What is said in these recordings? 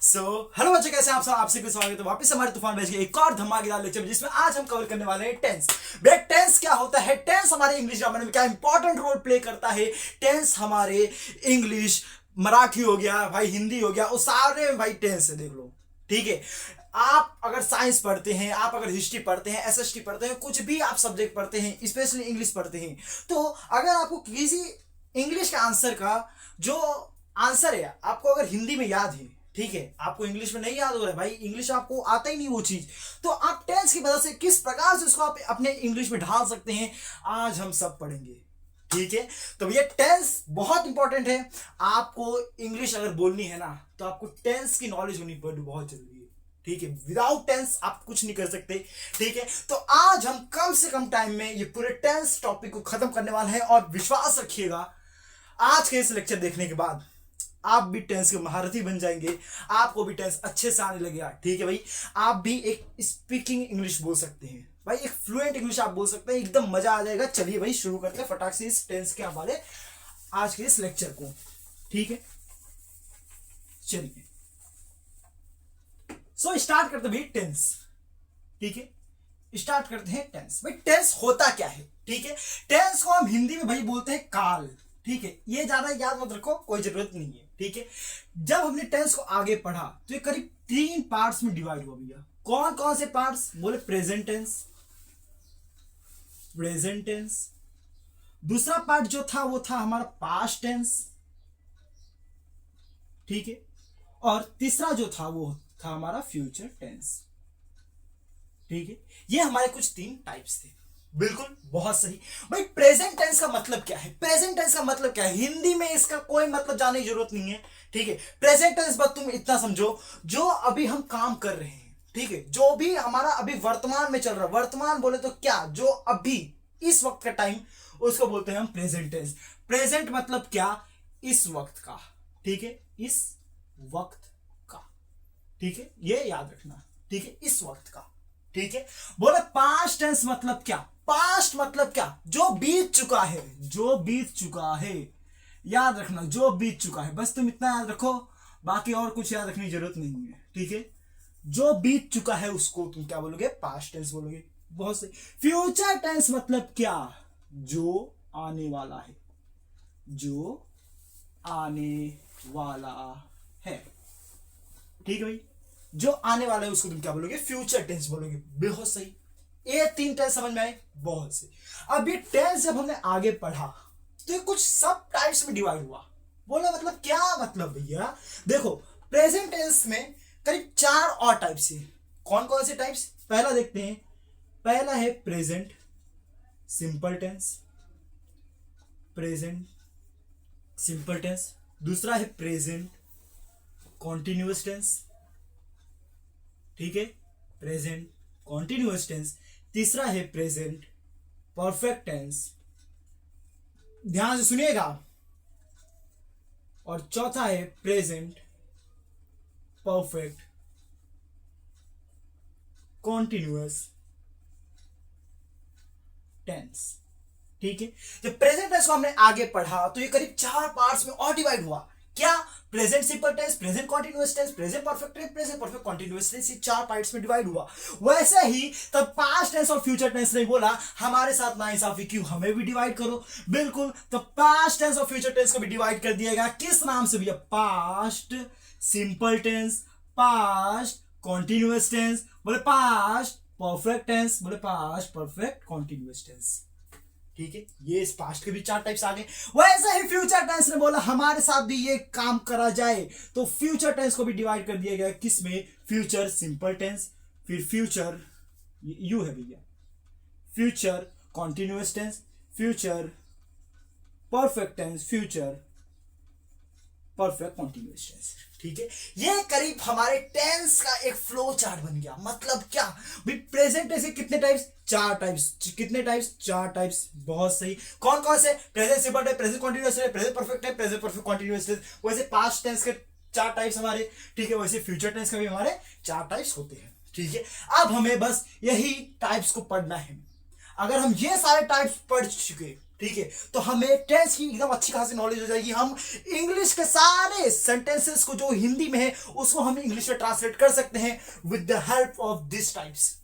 Hello बच्चे, कैसे आप सब? आपसे भी स्वागत है वापस हमारे तूफान बैच के एक और धमाकेदार लेक्चर में, जिसमें आज हम कवर करने वाले हैं टेंस। भाई टेंस क्या होता है? टेंस हमारे इंग्लिश ग्रामर में क्या इंपॉर्टेंट रोल प्ले करता है? टेंस हमारे इंग्लिश, मराठी हो गया भाई, हिंदी हो गया, उस सारे में भाई टेंस है, देख लो। ठीक है, आप अगर साइंस पढ़ते हैं, आप अगर हिस्ट्री पढ़ते हैं, एसएसटी पढ़ते हैं, कुछ भी आप सब्जेक्ट पढ़ते हैं, स्पेशली इंग्लिश पढ़ते हैं, तो अगर आपको किसी इंग्लिश का आंसर का जो आंसर है आपको अगर हिंदी में याद है, ठीक है, आपको इंग्लिश में नहीं याद हो रहा है भाई, इंग्लिश आपको आता ही नहीं वो चीज, तो आप टेंस की मदद से किस प्रकार से उसको आप अपने इंग्लिश में ढाल सकते हैं, आज हम सब पढ़ेंगे। ठीक है, तो ये टेंस बहुत इंपॉर्टेंट है। आपको इंग्लिश अगर बोलनी है ना, तो आपको टेंस की नॉलेज होनी बहुत जरूरी है। ठीक है, विदाउट टेंस आप कुछ नहीं कर सकते। ठीक है, तो आज हम कम से कम टाइम में ये पूरे टेंस टॉपिक को खत्म करने वाले हैं, और विश्वास रखिएगा आज के इस लेक्चर देखने के बाद आप भी टेंस के महारथी बन जाएंगे, आपको भी टेंस अच्छे से आने लगेगा। ठीक है भाई, आप भी एक स्पीकिंग इंग्लिश बोल सकते हैं भाई, एक फ्लुएंट इंग्लिश आप बोल सकते हैं, एकदम मजा आ जाएगा। चलिए भाई शुरू करते हैं फटाक से इस टेंस के हवाले आज के इस लेक्चर को। ठीक है, चलिए स्टार्ट करते भाई टेंस। ठीक है, स्टार्ट करते हैं टेंस। भाई टेंस होता क्या है? ठीक है, टेंस को हम हिंदी में भाई बोलते हैं काल। ठीक है, ये ज्यादा याद मत रखो, कोई जरूरत नहीं है। ठीक है, जब हमने टेंस को आगे पढ़ा तो ये करीब 3 पार्ट्स में डिवाइड हुआ भैया। कौन कौन से पार्ट्स? बोले प्रेजेंट टेंस, प्रेजेंट टेंस। दूसरा पार्ट जो था वो था हमारा पास्ट टेंस। ठीक है, और तीसरा जो था वो था हमारा फ्यूचर टेंस। ठीक है, ये हमारे कुछ 3 टाइप्स थे। बिल्कुल, बहुत सही भाई। प्रेजेंट टेंस का मतलब क्या है? प्रेजेंट टेंस का मतलब क्या है? हिंदी में इसका कोई मतलब जानने की जरूरत नहीं है। ठीक है, प्रेजेंट टेंस बस तुम इतना समझो, जो अभी हम काम कर रहे हैं, ठीक है, जो भी हमारा अभी वर्तमान में चल रहा है। वर्तमान बोले तो क्या? जो अभी इस वक्त का टाइम, उसको बोलते हैं हम प्रेजेंट टेंस। प्रेजेंट मतलब क्या? इस वक्त का। ठीक है, इस वक्त का। ठीक है, ये याद रखना। ठीक है, इस वक्त का। ठीक है, बोले पास्ट टेंस मतलब क्या? पास्ट मतलब क्या? जो बीत चुका है, जो बीत चुका है। याद रखना, जो बीत चुका है, बस तुम इतना याद रखो, बाकी और कुछ याद रखने की जरूरत नहीं है। ठीक है, जो बीत चुका है उसको तुम क्या बोलोगे? पास्ट टेंस बोलोगे। बहुत सही। फ्यूचर टेंस मतलब क्या? जो आने वाला है, जो आने वाला है। ठीक है भाई, जो आने वाला है उसको तुम क्या बोलोगे? फ्यूचर टेंस बोलोगे। बहुत सही, ये 3 टेंस समझ में आए। बहुत सही। अब ये टेंस जब हमने आगे पढ़ा तो ये कुछ सब टाइप्स में डिवाइड हुआ। बोला मतलब क्या मतलब भैया? देखो, प्रेजेंट टेंस में करीब 4 और टाइप्स है। कौन कौन से टाइप्स? पहला देखते हैं। पहला है present simple tense, present simple tense. दूसरा है प्रेजेंट कॉन्टिन्यूअस टेंस। ठीक है, प्रेजेंट कॉन्टिन्यूअस टेंस। तीसरा है प्रेजेंट परफेक्ट टेंस, ध्यान से सुनिएगा। और चौथा है प्रेजेंट परफेक्ट कॉन्टिन्यूअस टेंस। ठीक है, जब प्रेजेंट टेंस को हमने आगे पढ़ा तो ये करीब 4 पार्ट्स में और डिवाइड हुआ। क्या? Present simple tense, present continuous tense, present perfect tense, present perfect continuous tense. ये 4 पार्ट्स में डिवाइड हुआ। वैसे ही तब पास्ट टेंस और फ्यूचर टेंस ने बोला हमारे साथ नाइंसाफी क्यों, हमें भी डिवाइड करो। बिल्कुल, तो पास्ट टेंस और फ्यूचर टेंस को भी डिवाइड कर दिया गया। किस नाम से भैया? Past simple tense, past continuous tense, बोले पास्ट परफेक्ट टेंस, बोले पास्ट परफेक्ट कॉन्टिन्यूअस टेंस। ठीक है, ये इस पास्ट के भी 4 टाइप्स आ गए। वैसे ही फ्यूचर टेंस ने बोला हमारे साथ भी ये काम करा जाए, तो फ्यूचर टेंस को भी डिवाइड कर दिया गया। किसमें? फ्यूचर सिंपल टेंस, फिर फ्यूचर यू है भैया, future continuous tense, future perfect tense, future perfect continuous tense. ठीक है, ये करीब हमारे टेंस का एक फ्लो चार्ट बन गया। मतलब क्या भाई? प्रेजेंट टेंस के कितने टाइप्स? 4 टाइप्स। कितने टाइप्स? 4 टाइप्स। बहुत सही। कौन कौन से? Present simple tense, present continuous tense, present perfect tense, present perfect continuous tense. वैसे पास्ट टेंस के 4 टाइप्स हमारे। ठीक है, वैसे फ्यूचर टेंस का भी हमारे 4 टाइप्स होते हैं। ठीक है, अब हमें बस यही टाइप्स को पढ़ना है। अगर हम ये सारे टाइप्स पढ़ चुके ठीक है, तो हमें टेंस की एकदम अच्छी खासी नॉलेज हो जाएगी। हम इंग्लिश के सारे सेंटेंसेस को जो हिंदी में है उसको हम इंग्लिश में ट्रांसलेट कर सकते हैं with the help of this types.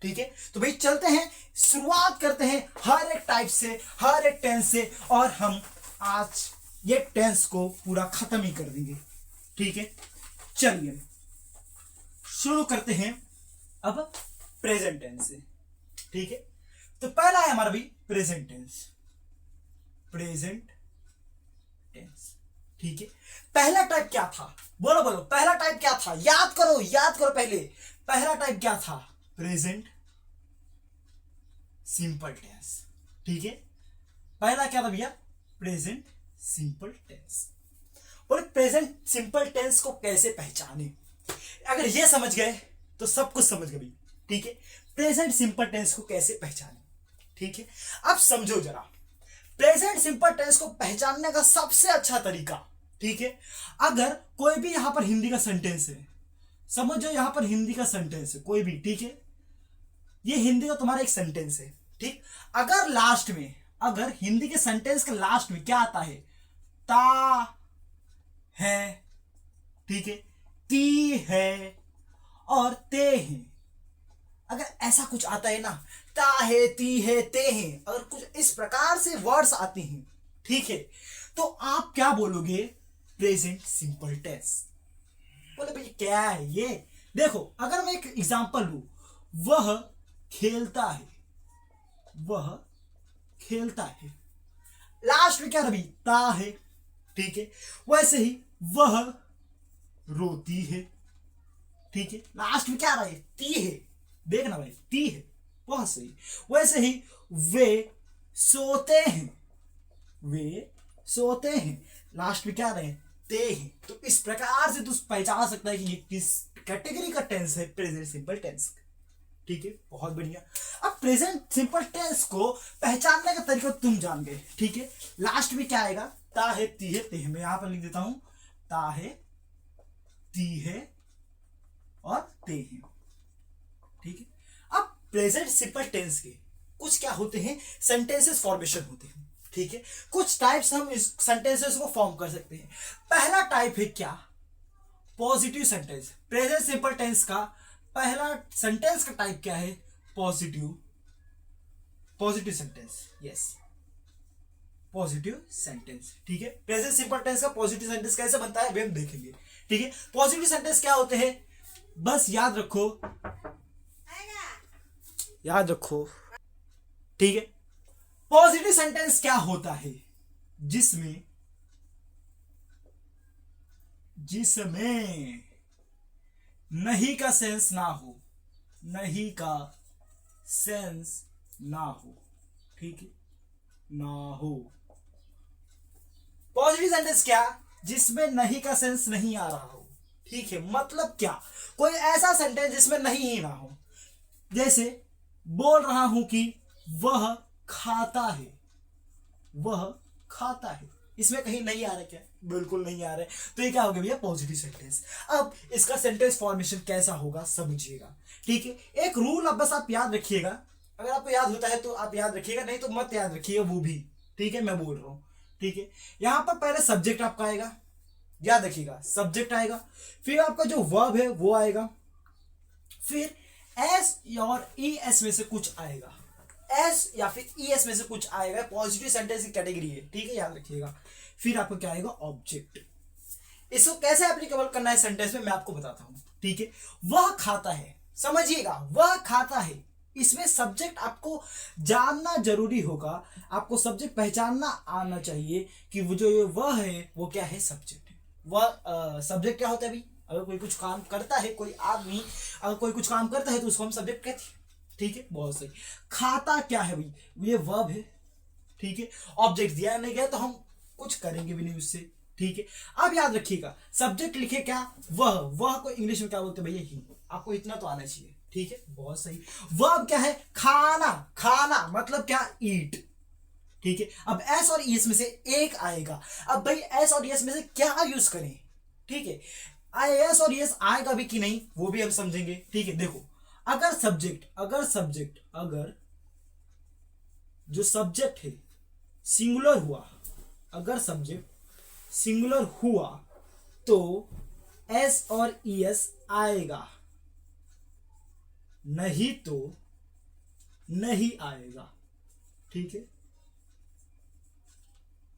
ठीक है, तो भाई चलते हैं, शुरुआत करते हैं हर एक टाइप से, हर एक टेंस से, और हम आज ये टेंस को पूरा खत्म ही कर देंगे। ठीक है, चलिए शुरू करते हैं अब प्रेजेंट टेंस से। ठीक है, तो पहला है हमारा भी प्रेजेंट टेंस, प्रेजेंट टेंस। ठीक है, पहला टाइप क्या था, बोलो बोलो, पहला टाइप क्या था, याद करो याद करो, पहला टाइप क्या था, प्रेजेंट सिंपल टेंस। ठीक है, पहला क्या था भैया, प्रेजेंट सिंपल टेंस। और प्रेजेंट सिंपल टेंस को कैसे पहचाने, अगर ये समझ गए तो सब कुछ समझ गए। ठीक है, प्रेजेंट सिंपल टेंस को कैसे पहचाने। ठीक है, अब समझो जरा, प्रेजेंट सिंपल टेंस को पहचानने का सबसे अच्छा तरीका, ठीक है, अगर कोई भी यहां पर हिंदी का सेंटेंस है, समझो यहां पर हिंदी का सेंटेंस है कोई भी, ठीक है, ये हिंदी का तुम्हारा एक सेंटेंस है। ठीक, अगर लास्ट में, अगर हिंदी के सेंटेंस के लास्ट में क्या आता है, ता है, ठीक है, ती है और ते हैं, अगर ऐसा कुछ आता है ना, ता है, ती है, ते हैं, अगर कुछ इस प्रकार से वर्ड्स आते हैं, ठीक है, तो आप क्या बोलोगे, प्रेजेंट सिंपल टेंस। बोले भाई क्या है ये, देखो अगर मैं एक एग्जांपल लूं, वह खेलता है, वह खेलता है, लास्ट में क्या रही, ता है, ठीक है, वैसे ही वह रोती है, ठीक है, लास्ट में क्या रहे, ती है, देखना भाई, ती है, बहुत सही। वैसे ही वे सोते हैं, वे सोते हैं, लास्ट में क्या रहे, ते हैं। तो इस प्रकार से तू पहचान सकता है कि ये किस कैटेगरी का टेंस है, प्रेजेंट सिंपल टेंस। ठीक है, बहुत बढ़िया। अब प्रेजेंट सिंपल टेंस को पहचानने का तरीका तुम जान गए। ठीक है, लास्ट में क्या आएगा, ता है, ती है, ते है, मैं यहां पर लिख देता हूं, ता है, ती है और ते हैं। ठीक है, अब प्रेजेंट सिंपल टेंस के कुछ क्या होते हैं, सेंटेंसेस फॉर्मेशन होते हैं। ठीक है, कुछ टाइप्स हम इस सेंटेंसेस को फॉर्म कर सकते हैं। पहला टाइप है क्या, positive sentence. Present simple tense का पहला सेंटेंस का टाइप क्या है, positive, positive sentence, yes, positive sentence. ठीक है, प्रेजेंट सिंपल टेंस का पॉजिटिव सेंटेंस कैसे बनता है वे हम देखेंगे। ठीक है, पॉजिटिव सेंटेंस क्या होते हैं, बस याद रखो, याद रखो। ठीक है, पॉजिटिव सेंटेंस क्या होता है, जिसमें नहीं का सेंस ना हो, नहीं का सेंस ना हो, ठीक है, ना हो। पॉजिटिव सेंटेंस क्या, जिसमें नहीं का सेंस नहीं आ रहा हो। ठीक है, मतलब क्या, कोई ऐसा सेंटेंस जिसमें नहीं ही ना हो, जैसे बोल रहा हूं कि वह खाता है, वह खाता है, इसमें कहीं नहीं आ रहा क्या, बिल्कुल नहीं आ रहा है, तो ये क्या हो गया भैया, पॉजिटिव सेंटेंस। अब इसका सेंटेंस फॉर्मेशन कैसा होगा समझिएगा। ठीक है, एक रूल अब बस आप याद रखिएगा, अगर आपको याद होता है तो आप याद रखिएगा, नहीं तो मत याद रखिएगा वो भी। ठीक है, मैं बोल रहा हूं। ठीक है, यहां पर पहले सब्जेक्ट आपका आएगा, याद रखिएगा, सब्जेक्ट आएगा, फिर आपका जो वर्ब है वो आएगा, फिर एस और ई एस में से कुछ आएगा, एस या फिर ई एस में से कुछ आएगा, पॉजिटिव सेंटेंस की कैटेगरी है। ठीक है, याद रखिएगा। फिर आपको क्या आएगा, ऑब्जेक्ट। इसको कैसे एप्लीकेबल करना है सेंटेंस में मैं आपको बताता हूं। ठीक है, वह खाता है, समझिएगा, वह खाता है, इसमें सब्जेक्ट आपको जानना जरूरी होगा, आपको सब्जेक्ट पहचानना आना चाहिए कि वो जो वह है वो क्या है, सब्जेक्ट है। वह सब्जेक्ट क्या होता है भाई, अगर कोई कुछ काम करता है, कोई आदमी अगर कोई कुछ काम करता है तो उसको हम सब्जेक्ट कहते हैं। ठीक है, बहुत सही। खाता क्या है भाई, ये वर्ब है। ठीक है, ऑब्जेक्ट दिया नहीं गया तो हम कुछ करेंगे भी नहीं उससे। ठीक है, अब याद रखिएगा, सब्जेक्ट लिखे क्या, वह को इंग्लिश में क्या बोलते हैं भैया, ही, आपको इतना तो आना चाहिए। ठीक है, बहुत सही। वर्ब क्या है, खाना, खाना मतलब क्या, ईट। ठीक है, अब एस और एस में से एक आएगा, अब भाई एस और एस में से क्या यूज करें। ठीक है, एस और एस आएगा भी कि नहीं वो भी हम समझेंगे। ठीक है, देखो, अगर सब्जेक्ट, अगर जो सब्जेक्ट है, सिंगुलर हुआ, अगर सब्जेक्ट सिंगुलर हुआ तो एस और ईएस आएगा, नहीं तो नहीं आएगा। ठीक है,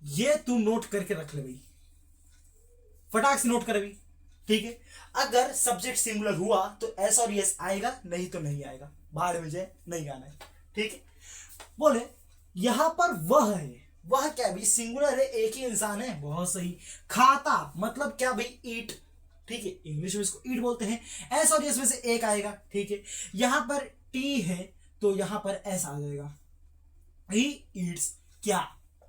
ये तू नोट करके रख ले भाई, फटाक से नोट कर भाई। ठीक है, अगर सब्जेक्ट सिंगुलर हुआ तो एस और एस आएगा, नहीं तो नहीं आएगा, बाहर में जाए, नहीं आना है। ठीक है, बोले यहां पर वह है, वह क्या है भाई, सिंगुलर है, एक ही इंसान है, बहुत सही। खाता मतलब क्या भाई, ईट। ठीक है, इंग्लिश में इसको ईट बोलते हैं। एस और एस में से एक आएगा। ठीक है, यहां पर टी है तो यहां पर एस आ जाएगा, ही ईट्स क्या,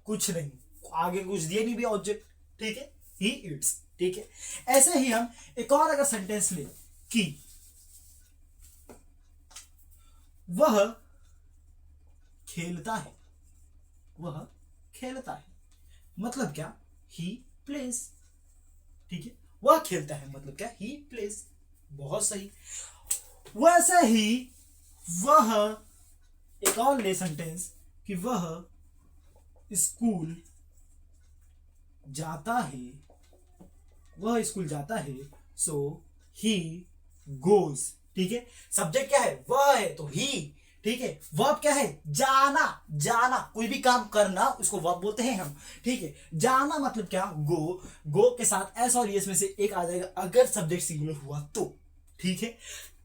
कुछ नहीं, आगे कुछ दिए नहीं भी ऑब्जेक्ट। ठीक है, ही ईट्स। ठीक है, ऐसे ही हम एक और अगर सेंटेंस ले कि वह खेलता है, वह खेलता है मतलब क्या, ही प्लेस। ठीक है, वह खेलता है मतलब क्या, ही प्लेस, बहुत सही। वैसे ही वह, एक और ले सेंटेंस कि वह स्कूल जाता है, वह स्कूल जाता है, सो ही गोज। ठीक है, सब्जेक्ट क्या है, वह है तो ही। ठीक है, वर्ब क्या है, जाना, जाना, कोई भी काम करना उसको वर्ब बोलते हैं हम। ठीक है, जाना मतलब क्या, गो, गो के साथ एस और एस में से एक आ जाएगा अगर सब्जेक्ट सिंगुलर हुआ तो। ठीक है,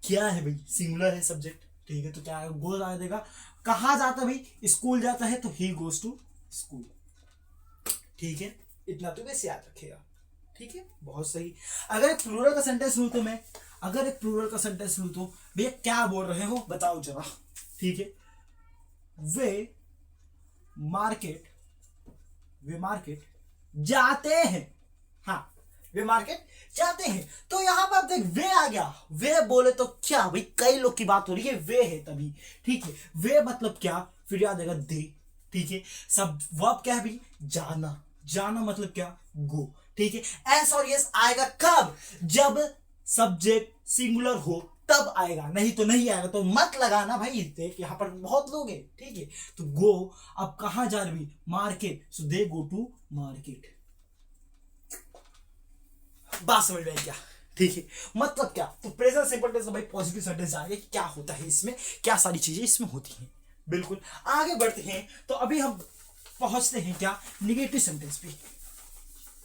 क्या है भाई, सिंगुलर है सब्जेक्ट। ठीक है, तो क्या है, गो आ जाएगा। कहां जाता है भाई, स्कूल जाता है तो ही गोज टू स्कूल। ठीक है, इतना तो वैसे याद रखेगा। ठीक है, बहुत सही। अगर एक प्लूरल का सेंटेंस लूं तो मैं, अगर एक प्लूरल का सेंटेंस लूं तो भैया क्या बोल रहे हो बताओ जरा। ठीक है, वे मार्केट, वे मार्केट जाते हैं। हाँ, वे मार्केट जाते हैं, तो यहां पर देख वे आ गया। वे बोले तो क्या भाई, कई लोग की बात हो रही है, वे है तभी। ठीक है, वे मतलब क्या, फिर याद आएगा दे। ठीक है, सब वर्ब क्या है भाई, जाना, जाना मतलब क्या, गो। ठीक है, एस और यस आएगा कब, जब सब्जेक्ट सिंगुलर हो तब आएगा, नहीं तो नहीं आएगा। तो मत लगाना भाई, देख यहां पर बहुत लोग हैं। ठीक है, तो गो, अब कहां जा रही, market, so they go to market. बात समझ में आई क्या। ठीक है, मतलब क्या, तो प्रेजेंट सिंपल टेंस भाई पॉजिटिव सेंटेंस जाएंगे, क्या होता है इसमें, क्या सारी चीजें इसमें होती हैं। बिल्कुल, आगे बढ़ते हैं तो अभी हम पहुंचते हैं क्या, निगेटिव सेंटेंस पे।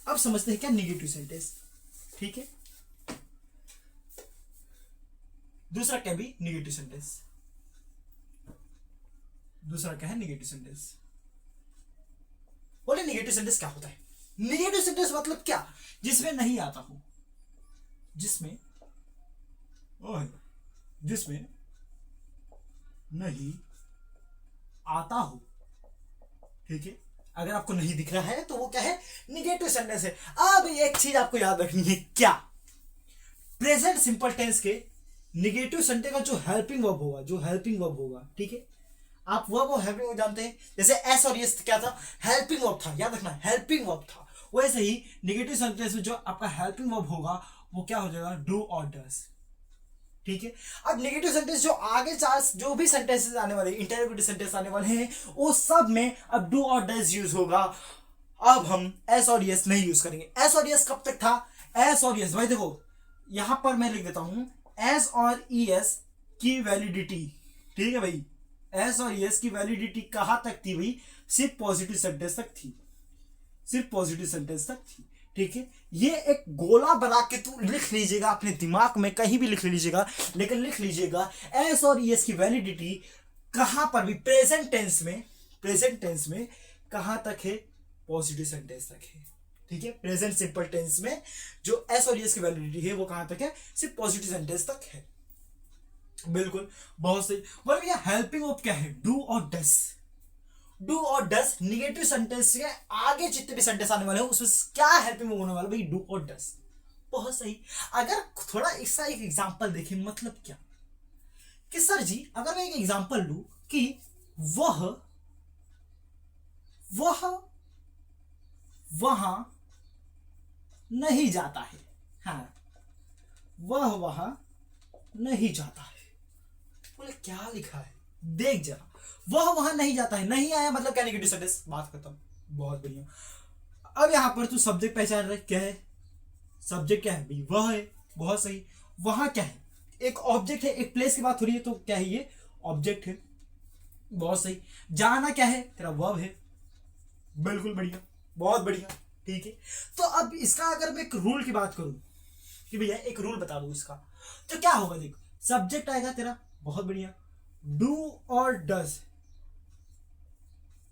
अब समझते हैं क्या निगेटिव सेंटेंस। ठीक है, दूसरा क्या भी निगेटिव सेंटेंस, दूसरा क्या है निगेटिव सेंटेंस। बोले निगेटिव सेंटेंस क्या होता है, निगेटिव सेंटेंस मतलब क्या, जिसमें नहीं आता हो, जिसमें, जिसमें नहीं आता हो। ठीक है, अगर आपको नहीं दिख रहा है तो वो क्या है, निगेटिव सेंटेंस है। अब एक चीज आपको याद रखनी है, क्या, प्रेजेंट सिंपल टेंस के निगेटिव सेंटेंस का जो हेल्पिंग वर्ब होगा, जो हेल्पिंग वर्ब होगा। ठीक है, आप वर्ब और हेल्पिंग वर्ब जानते हैं, जैसे एस और यस क्या था, हेल्पिंग वर्ब था, याद रखना हेल्पिंग वर्ब था। वैसे ही निगेटिव सेंटेंस में जो आपका हेल्पिंग वर्ब होगा वो क्या हो जाएगा, डू और डज। ठीक है, अब नेगेटिव सेंटेंस जो आगे चार जो भी सेंटेंसेस आने वाले, इंटरोगेटिव सेंटेंस आने वाले हैं, वो सब में अब डू और डज यूज होगा। अब हम एस और यस नहीं यूज करेंगे। एस और यस कब तक था, एस और यस भाई देखो यहां पर मैं लिख देता हूं, एस और ईएस की वैलिडिटी। ठीक है भाई, एस और यस की वैलिडिटी कहां तक थी भाई, सिर्फ पॉजिटिव सेंटेंस तक थी, सिर्फ पॉजिटिव सेंटेंस तक थी। ठीक है, ये एक गोला बना के तू लिख लीजिएगा अपने दिमाग में, कहीं भी लिख लीजिएगा, लेकिन लिख लीजिएगा एस और ईएस की वैलिडिटी कहां पर भी, प्रेजेंट टेंस में, प्रेजेंट टेंस में कहां तक है, पॉजिटिव सेंटेंस तक है। ठीक है, प्रेजेंट सिंपल टेंस में जो एस और ईएस की वैलिडिटी है वो कहां तक है, सिर्फ पॉजिटिव सेंटेंस तक है। बिल्कुल, बहुत सही। बोले भैया हेल्पिंग वर्ब क्या है, डू और डस। डू और डस निगेटिव सेंटेंस के आगे जितने भी सेंटेंस आने वाले हैं उसमें क्या हेल्पिंग वर्ब होने वाला भाई, डू और डस। बहुत सही। अगर थोड़ा इसका एक एग्जांपल देखें, मतलब क्या कि सर जी अगर मैं एक एग्जांपल लूं कि वह वहां नहीं जाता है, हाँ वह वहां नहीं जाता है। बोले क्या लिखा है, देख जरा, वह वहां नहीं जाता है, नहीं आया मतलब क्या, नेगेटिव सेंटेंस, बात खत्म। बहुत बढ़िया। अब यहां पर तू सब्जेक्ट पहचान रहा है, क्या है सब्जेक्ट, क्या है भाई, वह है, बहुत सही। वहां क्या है, एक ऑब्जेक्ट है, एक प्लेस की बात हो रही है, तो क्या है ये, ऑब्जेक्ट है, बहुत सही। जाना क्या है, तेरा वर्ब है, बिल्कुल बढ़िया, बहुत बढ़िया, ठीक है। तो अब इसका अगर मैं एक रूल की बात करूं कि भैया एक रूल बता दूं इसका, तो क्या होगा, देखो सब्जेक्ट आएगा तेरा, बहुत बढ़िया, डू और डज,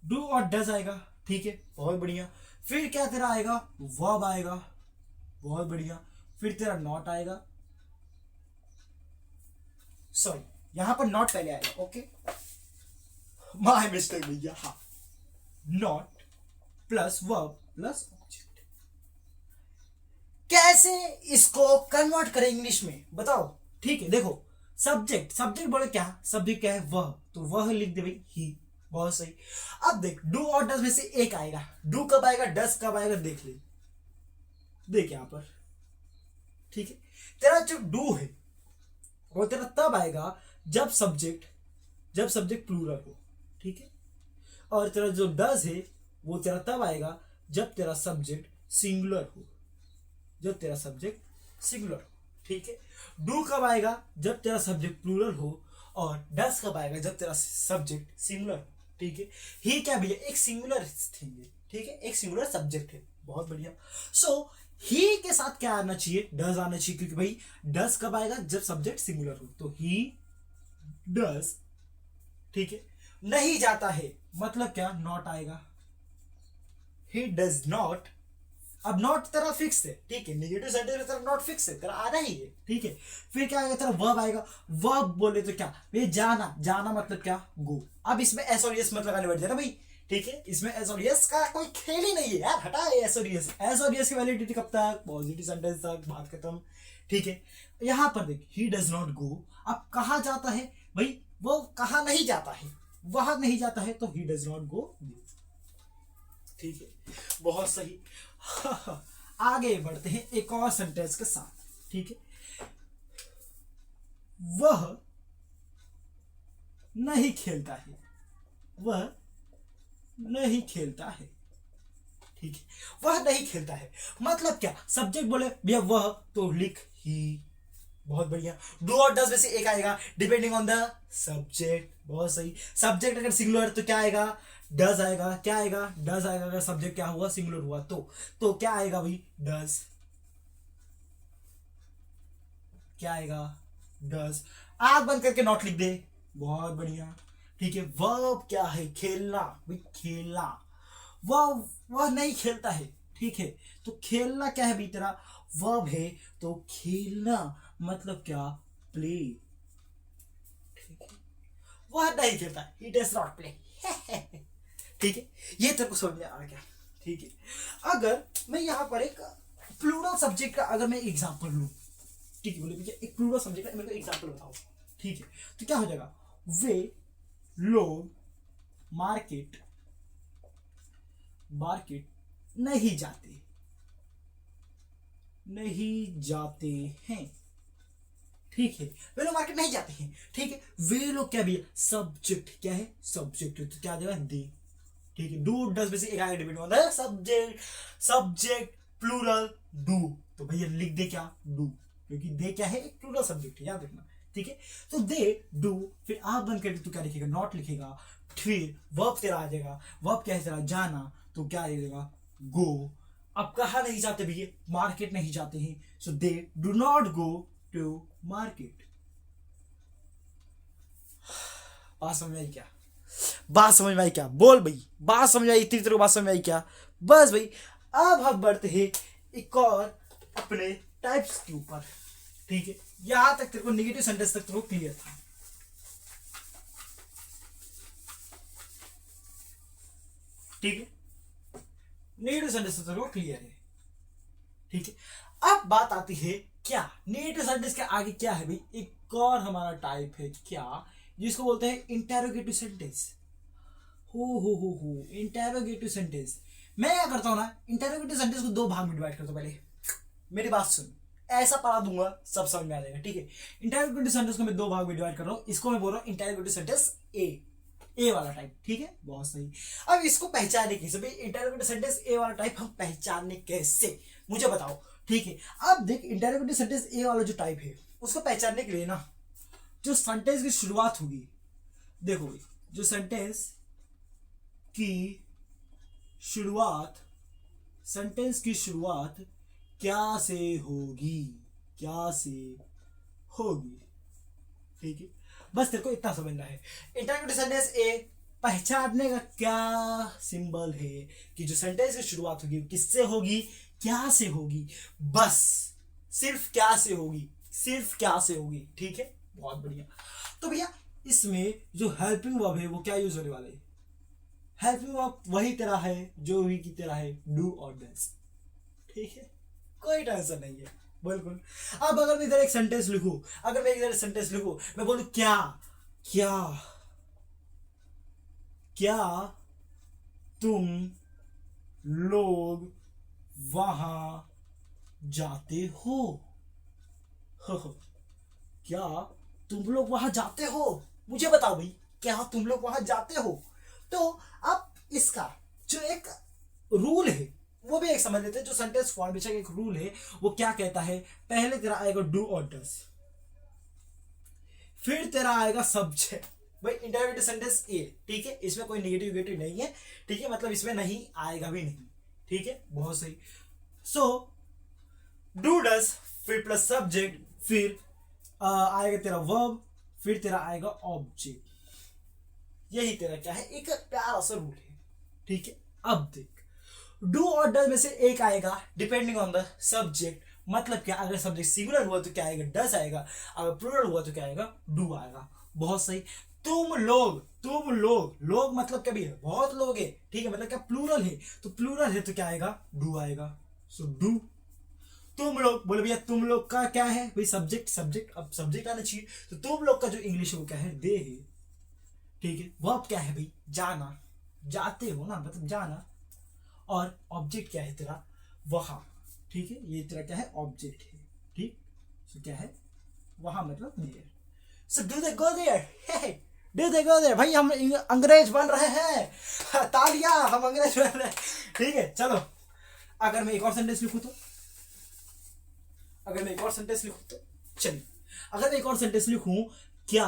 डू और डज आएगा, ठीक है, बहुत बढ़िया। फिर क्या तेरा आएगा, वर्ब आएगा, बहुत बढ़िया। फिर तेरा नॉट आएगा, सॉरी यहां पर नॉट पहले आएगा, ओके, माय मिस्टेक भैया, हाँ, not plus verb plus object. कैसे इसको कन्वर्ट करें इंग्लिश में बताओ, ठीक है। देखो सब्जेक्ट, सब्जेक्ट बोले क्या, सब्जेक्ट क्या है, वह, तो वह लिख दे भाई, ही, बहुत सही। अब देख डू और डज में से एक आएगा, डू कब आएगा, डज कब आएगा, देख ले, देख यहां पर, ठीक है। तेरा जो डू है वो तेरा तब आएगा जब सब्जेक्ट प्लूरल हो, ठीक है। और तेरा जो डज है वो तेरा तब आएगा जब तेरा सब्जेक्ट सिंगुलर हो, जब तेरा सब्जेक्ट सिंगुलर हो, ठीक है। डू कब आएगा, जब तेरा सब्जेक्ट प्लूरल हो, और डज कब आएगा, जब तेरा सब्जेक्ट सिंगुलर हो, ठीक है। ही क्या भैया, एक सिंगुलर थिंग है, ठीक है, एक सिंगुलर सब्जेक्ट है, बहुत बढ़िया। सो ही के साथ क्या आना चाहिए, डज आना चाहिए, क्योंकि भाई डज कब आएगा, जब सब्जेक्ट सिंगुलर हो, तो ही डज, ठीक है। नहीं जाता है मतलब क्या, नॉट आएगा, ही डज नॉट। अब नॉट तेरा फिक्स है, ठीक है, नेगेटिव सेंटेंस में तेरा नॉट फिक्स है, तेरा आना ही है, ठीक है। फिर क्या आएगा, तेरा वर्ब आएगा, वर्ब बोले तो क्या, ये जाना, जाना मतलब क्या, गो। अब इसमें एस और यस मत लगाने बैठ जाना भाई, ठीक है, इसमें एस और यस का कोई खेल ही नहीं है यार, हटा एस और यस, एस और यस की वैलिडिटी कब तक, पॉजिटिव सेंटेंस तक, बात खत्म, ठीक है। यहां पर देख, ही डज नॉट गो, अब कहा जाता है भाई, वो कहा नहीं जाता है, वहां नहीं जाता है, तो ही डज नॉट गो, ठीक है, बहुत सही। आगे बढ़ते हैं एक और सेंटेंस के साथ, ठीक है। वह नहीं खेलता है, वह नहीं खेलता है, ठीक है, वह नहीं खेलता है मतलब क्या, सब्जेक्ट बोले भैया वह, तो लिख ही, बहुत बढ़िया। डू और डज में से एक आएगा डिपेंडिंग ऑन द सब्जेक्ट, बहुत सही। सब्जेक्ट अगर सिंगुलर तो क्या आएगा, डज आएगा, क्या आएगा, डज आएगा। अगर सब्जेक्ट क्या हुआ, सिंगुलर हुआ, तो क्या आएगा भाई, डज, क्या आएगा, डज। आंख बंद करके नॉट लिख दे, बहुत बढ़िया, ठीक है। वर्ब क्या है, खेलना भाई, खेलना, वह नहीं खेलता है, ठीक है। तो खेलना क्या है भाई, तेरा वर्ब है, तो खेलना मतलब क्या, प्ले, ठीक है। वह नहीं खेलता, ही डज नॉट प्ले, ठीक है। ये तेरे को समझ में आ गया, ठीक है। अगर मैं यहां पर एक प्लूरल सब्जेक्ट का अगर मैं एग्जांपल लूं, ठीक है, बोले भैया एक प्लूरल सब्जेक्ट का मेरे को एग्जांपल बताओ, ठीक है, तो क्या हो जाएगा, वे लोग मार्केट नहीं जाते, नहीं जाते हैं, ठीक है। वे लोग मार्केट नहीं जाते हैं, ठीक है। वे लोग क्या भी, सब्जेक्ट क्या है, सब्जेक्ट, तो क्या आ जाएगा, दे, ठीक है। डू डज में से एक आगे डिपेंड होता है, सब्जेक्ट प्लूरल डू, तो भैया लिख दे क्या, डू, क्योंकि दे क्या है, एक प्लूरल सब्जेक्ट है, याद रखना, ठीक है। तो दे डू, फिर आप बंद करके तो क्या लिखेगा, नॉट लिखेगा। फिर वर्ब तेरा आ जाएगा, वर्ब क्या है तेरा, जाना, तो क्या आ जाएगा, गो। अब कहा नहीं जाते भैया, मार्केट नहीं जाते हैं, so they do not go to market. बात समझ में आई क्या, बात समझ में आई क्या, बोल भाई, बात समझ में आई, इतनी तेरे को बात समझ में आई क्या, बस भाई। अब हम बढ़ते हैं एक और अपने टाइप्स के ऊपर, ठीक है। यहां तक तेरे को नेगेटिव सेंटेंस तक तेरे को क्लियर था, ठीक है, नेगेटिव सेंटेंस तक तेरे को क्लियर है, ठीक है। अब बात आती है क्या, नेगेटिव सेंटेंस के आगे क्या है भाई, एक और हमारा टाइप है क्या, जिसको बोलते हैं इंटेरोगेटिव सेंटेंस। हो इंटेरोगेटिव सेंटेंस। मैं क्या करता हूं ना, इंटेरोगेटिव सेंटेंस को दो भाग में डिवाइड करता हूं। पहले मेरी बात सुन, ऐसा पढ़ा दूंगा सब समझ में आ जाएगा, ठीक है। इंटेरोगेटिव सेंटेंस को मैं दो भाग में डिवाइड कर रहा हूं, इसको मैं बोल रहा हूं इंटेरोगेटिव सेंटेंस ए, ए वाला टाइप, ठीक है, बहुत सही। अब इसको पहचाने कैसे भाई, इंटरोगेटिव सेंटेंस ए वाला टाइप हम पहचानने कैसे, मुझे बताओ, ठीक है। अब देख इंटरोगेटिव सेंटेंस ए वाला जो टाइप है उसको पहचानने के लिए ना, जो सेंटेंस की शुरुआत होगी, देखो भाई, जो सेंटेंस की शुरुआत, सेंटेंस की शुरुआत क्या से होगी, क्या से होगी, ठीक है, बस तेरे को इतना समझना है। इंटरोगेटिव सेंटेंस ए पहचानने का क्या सिंबल है कि जो सेंटेंस की शुरुआत होगी किससे होगी, क्या से होगी, बस सिर्फ क्या से होगी, सिर्फ क्या से होगी, ठीक है, बहुत बढ़िया। तो भैया इसमें जो हेल्पिंग वर्ब है वो क्या यूज होने वाला है, हेल्पिंग वर्ब वही तेरा है जो भी की तेरा है, डू और डज, ठीक है, कोई टेंशन नहीं है, बिल्कुल। अब अगर मैं इधर एक सेंटेंस लिखूं, अगर मैं इधर सेंटेंस लिखूं, मैं बोलूं क्या, क्या, क्या तुम लोग वहां जाते हो, क्या तुम लोग वहां जाते हो, मुझे बताओ भाई, क्या तुम लोग वहां जाते हो। तो अब इसका जो एक रूल है वो भी एक समझ लेते हैं, जो सेंटेंस फॉर्मेशन का एक रूल है वो क्या कहता है, पहले तेरा आएगा डू और डज, फिर तेरा आएगा सब्जेक्ट, भाई इंटरोगेटिव सेंटेंस ए, ठीक है, इसमें कोई नेगेटिव नहीं है, ठीक है, मतलब इसमें नहीं आएगा भी नहीं, ठीक है, बहुत सही। सो डू डज फिर प्लस सब्जेक्ट, फिर आएगा तेरा वर्ब, फिर तेरा आएगा ऑब्जेक्ट, यही तेरा क्या है, एक प्यारा सा रूल है, ठीक है। अब देख डू और डज में से एक आएगा डिपेंडिंग ऑन द सब्जेक्ट, मतलब क्या, अगर सब्जेक्ट सिंगुलर हुआ तो क्या आएगा, डज आएगा, अगर प्लूरल हुआ तो क्या आएगा, डू आएगा, बहुत सही। तुम लोग, तुम लोग, लोग मतलब क्या भी है, बहुत लोग है, ठीक है, मतलब क्या प्लूरल है, तो प्लूरल है तो क्या आएगा, डू आएगा, सो डू। तुम लोग, बोले भैया तुम लोग का क्या है भाई, सब्जेक्ट, सब्जेक्ट, अब सब्जेक्ट आना चाहिए, तो तुम लोग का जो इंग्लिश है वो क्या है, दे है, ठीक है, वर्ब क्या है भाई, जाना, जाते हो ना, मतलब जाना, और ऑब्जेक्ट क्या है तेरा, वहां, ठीक है, ये तेरा क्या है, ऑब्जेक्ट है, ठीक, सो क्या है, वहां मतलब there, so do they go there, do they go there, भाई हम अंग्रेज बन रहे हैं, तालियां, हम अंग्रेज बन रहे हैं, ठीक है। चलो अगर मैं एक और सेंटेंस लिखूं तो, अगर मैं एक और सेंटेंस लिखूं तो, चलिए अगर मैं एक और सेंटेंस लिखूं, क्या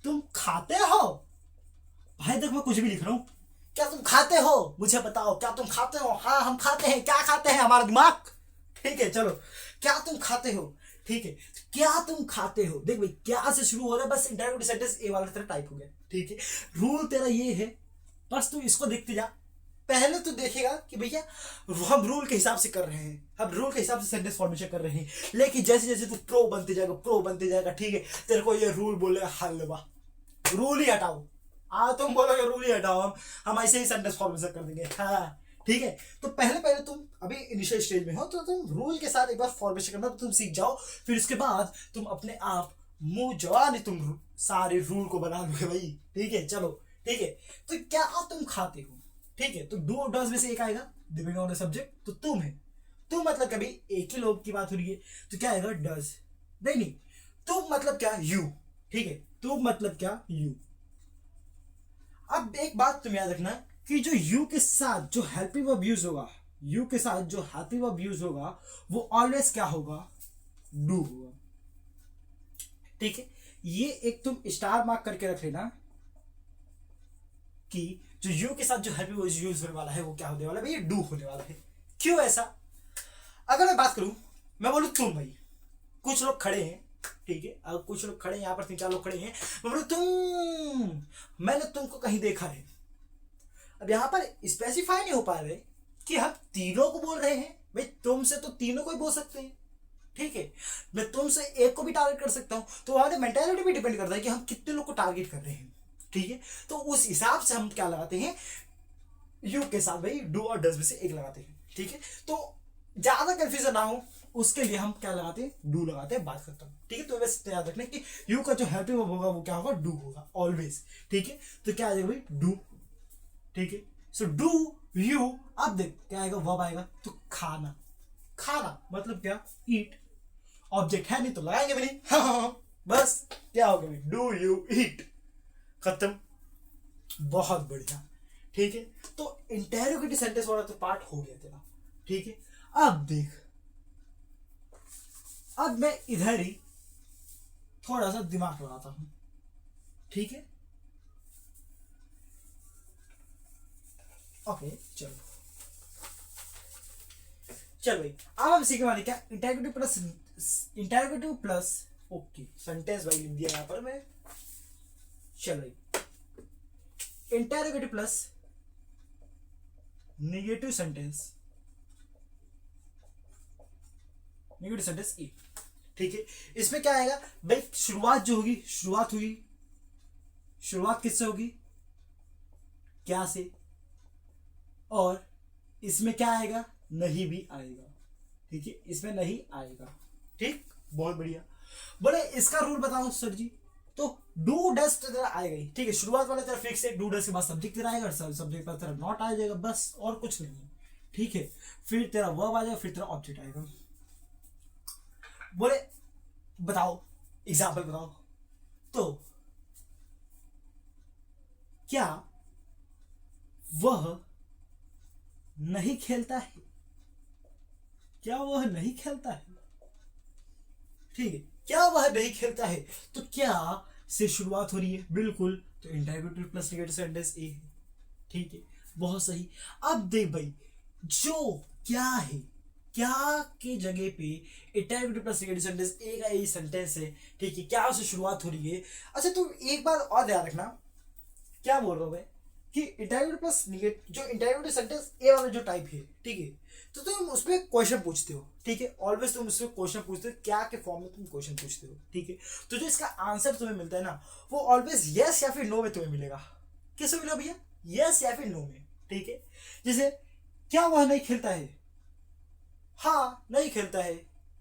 तुम खाते हो, भाई देख मैं कुछ भी लिख रहा हूं, क्या तुम खाते हो, मुझे बताओ, क्या तुम खाते हो, हाँ हम खाते हैं, क्या खाते हैं, हमारा दिमाग, ठीक है, चलो क्या तुम खाते हो, ठीक है, क्या तुम खाते हो, देख भाई क्या से शुरू हो रहा है, बस इंटरोगेटिव सेंटेंस ए वाला तेरा टाइप हो गया, ठीक है, रूल तेरा ये है, बस तू इसको देखते जा, पहले तो देखेगा कि भैया हम रूल के हिसाब से कर रहे हैं, हम रूल के हिसाब से सेंटेंस फॉर्मेशन कर रहे हैं, लेकिन जैसे जैसे तू प्रो बनते जाएगा, प्रो बनते जाएगा, ठीक है, तेरे को ये रूल बोलेगा हलवा, रूल ही हटाओ, तुम बोलोगे रूल ही हटाओ, हम ऐसे ही सेंटेंस फॉर्मेशन कर देंगे, हाँ ठीक है। तो पहले पहले तुम अभी इनिशियल स्टेज में हो तो तुम रूल के साथ एक बार फॉर्मेशन करना तुम सीख जाओ, फिर उसके बाद तुम अपने आप मुंह जवानी तुम सारे रूल को बना लोगे भाई, ठीक है, चलो ठीक है। तो क्या तुम खाते हो, ठीक है, तो डू और डज में से एक आएगा डिपेंडिंग ऑन द सब्जेक्ट, तो तुम है, तुम मतलब कभी एक ही लोग की बात हो रही है तो क्या आएगा, डज, नहीं तुम मतलब क्या, यू, ठीक है, तुम मतलब क्या, यू। अब एक बात तुम याद रखना कि जो यू के साथ जो हेल्पिंग वर्ब यूज होगा, यू के साथ जो हेल्पिंग वर्ब यूज होगा वो ऑलवेज क्या होगा, डू होगा, ठीक है। ये एक तुम स्टार मार्क करके रख लेना कि जो यू के साथ जो हेल्पिंग वर्ब यूज होने वाला है वो क्या होने वाला है, ये डू होने वाला है। क्यों ऐसा, अगर मैं बात करूं, मैं बोलूं तुम भाई, कुछ लोग खड़े हैं, ठीक है, अगर कुछ लोग खड़े हैं, यहाँ पर 3-4 लोग खड़े हैं, मैं बोलूं तुम, मैंने तुमको कहीं देखा है, अब यहां पर स्पेसिफाई नहीं हो पा रहे कि हम तीनों को बोल रहे हैं, भाई तुमसे तो तीनों को ही बोल सकते हैं, ठीक है, मैं तुमसे एक को भी टारगेट कर सकता हूं, तो हमारे मेंटालिटी भी डिपेंड करता है कि हम कितने लोग को टारगेट कर रहे हैं, ठीक है, तो उस हिसाब से हम क्या लगाते हैं, यू के साथ भाई डू और डज में से एक लगाते हैं, ठीक है। तो ज्यादा कंफ्यूजन ना हो उसके लिए हम क्या लगाते हैं, डू लगाते हैं, बात करता हूं, ठीक है। तो वैसे याद रखना कि यू का जो हेल्पिंग वर्ब होगा वो क्या होगा, डू होगा ऑलवेज, ठीक है। तो क्या आ जाएगा भाई, डू, ठीक है, सो डू यू। अब देख क्या आएगा, वर्ब आएगा, तो खाना, खाना मतलब क्या, ईट, ऑब्जेक्ट है नहीं तो लगाएंगे भी नहीं, हाँ, बस क्या हो गया, डू यू ईट, खत्म। बहुत बढ़िया, ठीक है। तो इंटेरोगेटिव सेंटेंस वाला तो पार्ट हो गया तेरा, ठीक है। अब देख, अब मैं इधर ही थोड़ा सा दिमाग लगाता हूं, ठीक है। ओके चलो, चल भाई अब हम सीखने वाले क्या, इंटेरोगेटिव प्लस ओके सेंटेंस भाई लिख दिया यहां पर मैं। चल भाई, interrogative plus negative sentence, negative sentence ए, ठीक है। इसमें क्या आएगा भाई, शुरुआत जो होगी, शुरुआत हुई, शुरुआत किससे होगी, क्या से, और इसमें क्या आएगा, नहीं भी आएगा, ठीक है। इसमें नहीं आएगा, ठीक, बहुत बढ़िया। बोले इसका रूल बताओ सर जी, तो डू डस तेरा आएगा ही, ठीक है। शुरुआत वाले तेरा फिक्स है, डू डस के बाद सब्जेक्ट तेरा आएगा, सब्जेक्ट पर तेरा नॉट आ जाएगा, बस और कुछ नहीं है, ठीक है। फिर तेरा वर्ब आ जाएगा, फिर तेरा ऑब्जेक्ट आएगा। बोले बताओ, एग्जाम्पल बताओ, तो क्या वह नहीं खेलता है, क्या वह नहीं खेलता है, ठीक है। क्या वह नहीं खेलता है, तो क्या से शुरुआत हो रही है, बिल्कुल, तो इंटेरोगेटिव प्लस नेगेटिव सेंटेंस ए है, ठीक है, बहुत सही। अब देख भाई, जो क्या है, क्या के जगह पे इंटेरोगेटिव प्लस नेगेटिव सेंटेंस ए का यही सेंटेंस है, ठीक है। क्या से शुरुआत हो रही है, अच्छा तुम एक बार और ध्यान रखना, क्या बोल रहा हूं मैं, कि इंटेरोगेटिव प्लस नेगेटिव, जो इंटेरोगेटिव सेंटेंस ए वाला जो टाइप है, ठीक है, तो तुम उसमें क्वेश्चन पूछते हो, ठीक है। ऑलवेज तुम उसमें क्वेश्चन पूछते हो, क्या के फॉर्म में तुम क्वेश्चन पूछते हो, ठीक है। तो जो इसका आंसर तुम्हें मिलता है ना, वो ऑलवेज यस या फिर नो में तुम्हें मिलेगा। किसमें मिलेगा भैया, यस या फिर नो में, ठीक है। जैसे क्या वह नहीं खेलता है, हाँ नहीं खेलता है,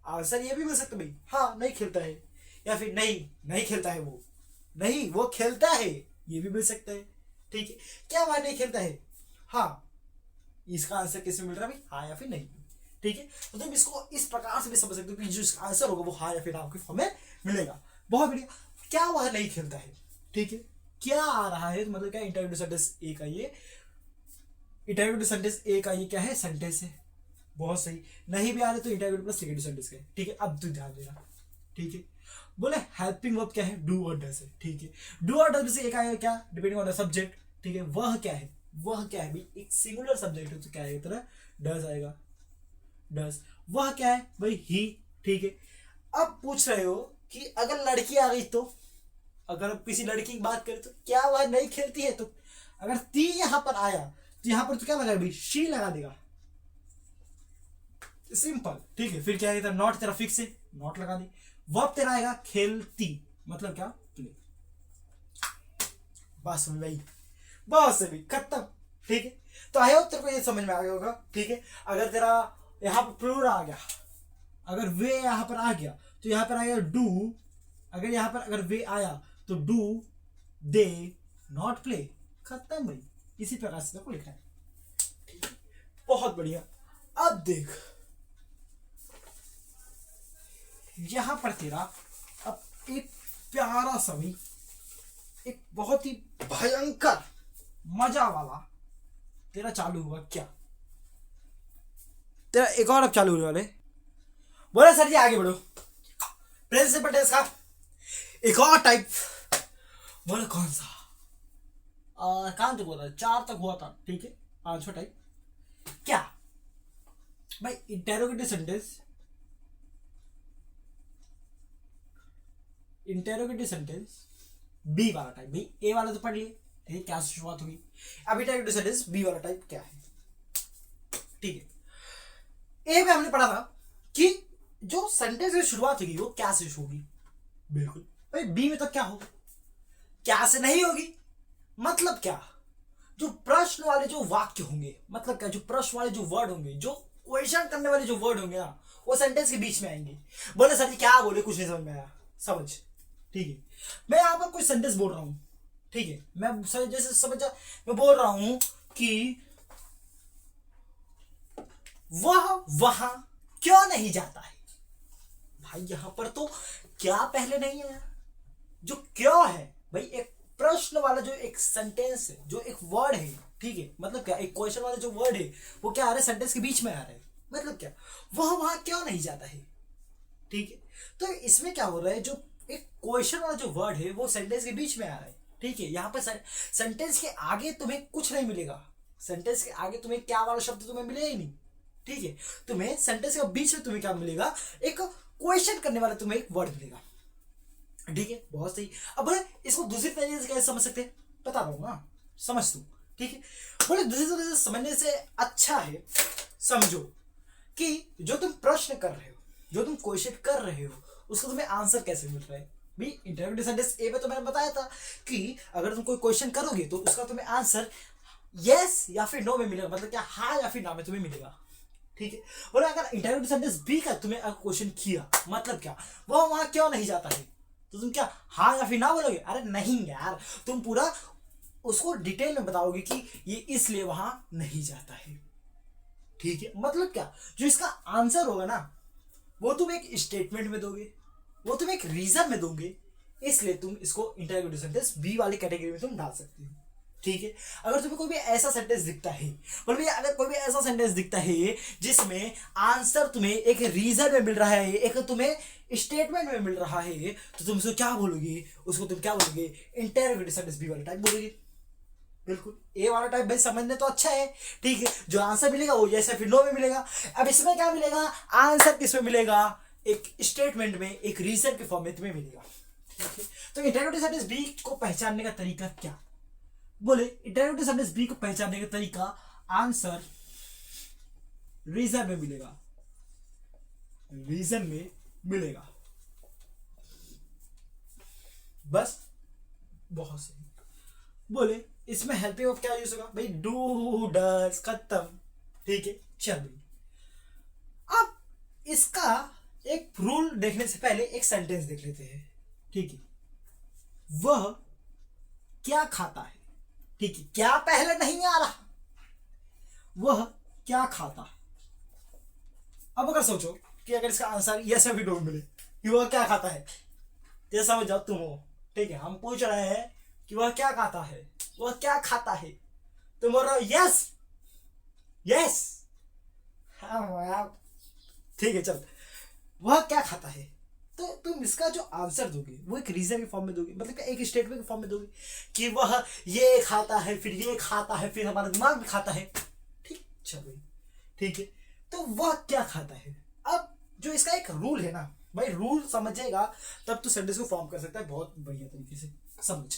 आंसर ये भी मिल सकता है भाई, हाँ नहीं खेलता है, या फिर नहीं नहीं खेलता है वो, नहीं वो खेलता है, ये भी मिल सकता है, ठीक है। क्या वह नहीं खेलता है, हाँ, इसका आंसर किसमें मिल रहा है भाई, हाँ या फिर नहीं, ठीक है। तो तुम इसको इस प्रकार से भी समझ सकते हो कि जो इसका आंसर होगा वो हाँ या फिर ना के फॉर्म में मिलेगा। बहुत बढ़िया, क्या वह नहीं खेलता है, ठीक है। क्या आ रहा है, तो मतलब क्या, इंटेरोगेटिव सेंटेंस ए का ये, इंटेरोगेटिव सेंटेंस ए का ये क्या है, सेंटेंस है, बहुत सही। नहीं भी आ रहे तो इंटेरोगेटिव प्लस नेगेटिव सेंटेंस का है, ठीक है। अब तू ध्यान देना, ठीक है। बोले हेल्पिंग वर्ब क्या है, डू और डज है, ठीक है। डू और डज से एक आएगा क्या, डिपेंडिंग ऑन द सब्जेक्ट, ठीक है। वह क्या है, वह क्या है भाई, एक सिंगुलर सब्जेक्ट है तो क्या आएगा तेरा, डज आएगा, डज। वह क्या है भाई, ही, ठीक है। अब पूछ रहे हो कि अगर लड़की आ गई, तो अगर किसी लड़की की बात करें तो क्या वह नहीं खेलती है, तो अगर ती यहां पर आया तो यहां पर तो क्या लगा भाई, शी लगा देगा, सिंपल, ठीक है। फिर क्या है, नॉट तेरा फिक्स है, नॉट लगा दी। वर्ब तेरा आएगा खेलती, मतलब क्या, प्ले, बस भाई, बहुत सही, खत्म, ठीक है। तो आई होप तेरे को ये समझ में आ गया होगा, ठीक है। अगर तेरा यहां पर प्लूरल आ गया, अगर वे यहां पर आ गया तो यहां पर आएगा डू, अगर यहां पर अगर वे आया तो डू दे नॉट प्ले, खत्म भाई, इसी प्रकार से तेरे को लिखना है, ठीक है, बहुत बढ़िया। अब देख यहां पर तेरा अब एक प्यारा सा भी, एक बहुत ही भयंकर मजा वाला तेरा चालू हुआ, क्या तेरा एक और अब चालू होने वाले। बोले सर जी आगे बढ़ो, प्रिंसिपल टेस्ट का एक और टाइप, बोले कौन सा, कहां तक हुआ था, 4 तक हुआ था, ठीक है। 5वां टाइप क्या भाई, interrogative sentence, interrogative sentence B वाला टाइप, भाई ए वाला तो पढ़ लिए, ठीक है, क्या से शुरुआत होगी। अब इंटेरोगेटिव सेंटेंस बी वाला टाइप क्या है, ठीक है। ए में हमने पढ़ा था कि जो सेंटेंस की शुरुआत होगी वो क्या से होगी, बिल्कुल भाई। बी में तो क्या होगा, क्या से नहीं होगी, मतलब क्या, जो प्रश्न वाले जो वाक्य होंगे, मतलब क्या, जो प्रश्न वाले जो वर्ड होंगे, जो क्वेश्चन करने वाले जो वर्ड होंगे ना, वो सेंटेंस के बीच में आएंगे। बोले सर जी क्या बोले, कुछ नहीं समझ में आया, समझ, ठीक है। मैं यहां पर कोई सेंटेंस बोल रहा हूं, ठीक है, मैं जैसे समझ जा, मैं बोल रहा हूं कि वह वहां क्यों नहीं जाता है, भाई यहां पर तो क्या पहले नहीं आया, जो क्या है भाई, एक प्रश्न वाला जो एक सेंटेंस है, जो एक वर्ड है, ठीक है, मतलब क्या, एक क्वेश्चन वाला जो वर्ड है वो क्या आ रहा है, सेंटेंस के बीच में आ रहा है, मतलब क्या, वह वहां क्यों नहीं जाता है, ठीक है। तो इसमें क्या हो रहा है, जो एक क्वेश्चन वाला जो वर्ड है वो सेंटेंस के बीच में आ रहा है, ठीक है। यहाँ पर सेंटेंस के आगे तुम्हें कुछ नहीं मिलेगा, सेंटेंस के आगे तुम्हें क्या वाला शब्द तुम्हें मिलेगा ही नहीं, ठीक है। तुम्हें सेंटेंस के बीच में तुम्हें क्या मिलेगा, एक क्वेश्चन करने वाला तुम्हें एक वर्ड मिलेगा, ठीक है, बहुत सही। अब बोले इसको दूसरी तरीके से कैसे समझ सकते हैं, बता रहा हूं ना, समझ तू, ठीक है। बोले दूसरी तरीके से समझने से अच्छा है, समझो कि जो तुम प्रश्न कर रहे हो, जो तुम क्वेश्चन कर रहे हो, उसका तुम्हें आंसर कैसे मिल रहा है भाई। इंटरव्यू सेंटेंस ए में तो मैंने बताया था कि अगर तुम कोई क्वेश्चन करोगे तो उसका तुम्हें आंसर यस या फिर नो में मिलेगा, मतलब क्या हाँ या फिर ना में तुम्हें मिलेगा, ठीक है। और अगर इंटरव्यू सेंटेंस बी का तुम्हें अगर क्वेश्चन किया, मतलब क्या, वो वहां क्यों नहीं जाता है, तो तुम क्या हाँ या फिर ना बोलोगे, अरे नहीं यार, तुम पूरा उसको डिटेल में बताओगे कि ये इसलिए वहां नहीं जाता है, ठीक है। मतलब क्या, जो इसका आंसर होगा ना वो तुम एक स्टेटमेंट में दोगे, वो तुम एक रीजन में दोगे, इसलिए तुम इसको इंटररोगेटिव सेंटेंस बी वाली कैटेगरी में तुम डाल सकते हो, ठीक है। अगर तुम्हें कोई भी ऐसा सेंटेंस दिखता है, बोल भैया अगर कोई भी ऐसा सेंटेंस दिखता है जिसमें आंसर तुम्हें एक रीजन में मिल रहा है, एक तुम्हें स्टेटमेंट में मिल रहा है, तो तुम उसको क्या बोलोगे, उसको तुम क्या बोलोगे, इंटररोगेटिव सेंटेंस बी वाला टाइप बोलोगे। बिल्कुल ए वाला टाइप भाई समझने तो अच्छा है, ठीक है, जो आंसर मिलेगा वो जैसे फिर नो में मिलेगा। अब इसमें क्या मिलेगा, आंसर किस में मिलेगा, एक स्टेटमेंट में, एक रीजन के फॉर्म में तुम्हें मिलेगा, ठीक है। तो इंटररोगेटिव सेंटेंस बी को पहचानने का तरीका क्या, बोले इंटररोगेटिव सेंटेंस बी को पहचानने का तरीका, आंसर रीजन में मिलेगा, रीजन में मिलेगा, बस, बहुत सही। बोले इसमें हेल्पिंग ऑफ क्या यूज होगा भाई, डू डज, खत्म, ठीक है। चल भाई अब इसका एक रूल देखने से पहले एक सेंटेंस देख लेते हैं, ठीक है। वह क्या खाता है, ठीक है, क्या पहले नहीं आ रहा, वह क्या खाता है। अब अगर सोचो कि अगर इसका आंसर यस या फिर नो मिले कि वह क्या खाता है, तो समझ जाओ तुम हो, ठीक है। हम पूछ रहे हैं कि वह क्या खाता है, वह क्या खाता है, तुम बोल रहे हो यस, यस, हाँ, ठीक है, चल, वह क्या खाता है, तो तुम इसका जो आंसर दोगे वो एक रीजन के फॉर्म में दोगे, मतलब एक स्टेटमेंट के फॉर्म में दोगे कि वह ये खाता है, फिर ये खाता है, फिर हमारा दिमाग भी खाता है, ठीक, चलो, ठीक है। तो वह क्या खाता है, अब जो इसका एक रूल है ना भाई, रूल समझेगा तब तो सेंटेंस को फॉर्म कर सकता है बहुत बढ़िया तरीके से। समझ,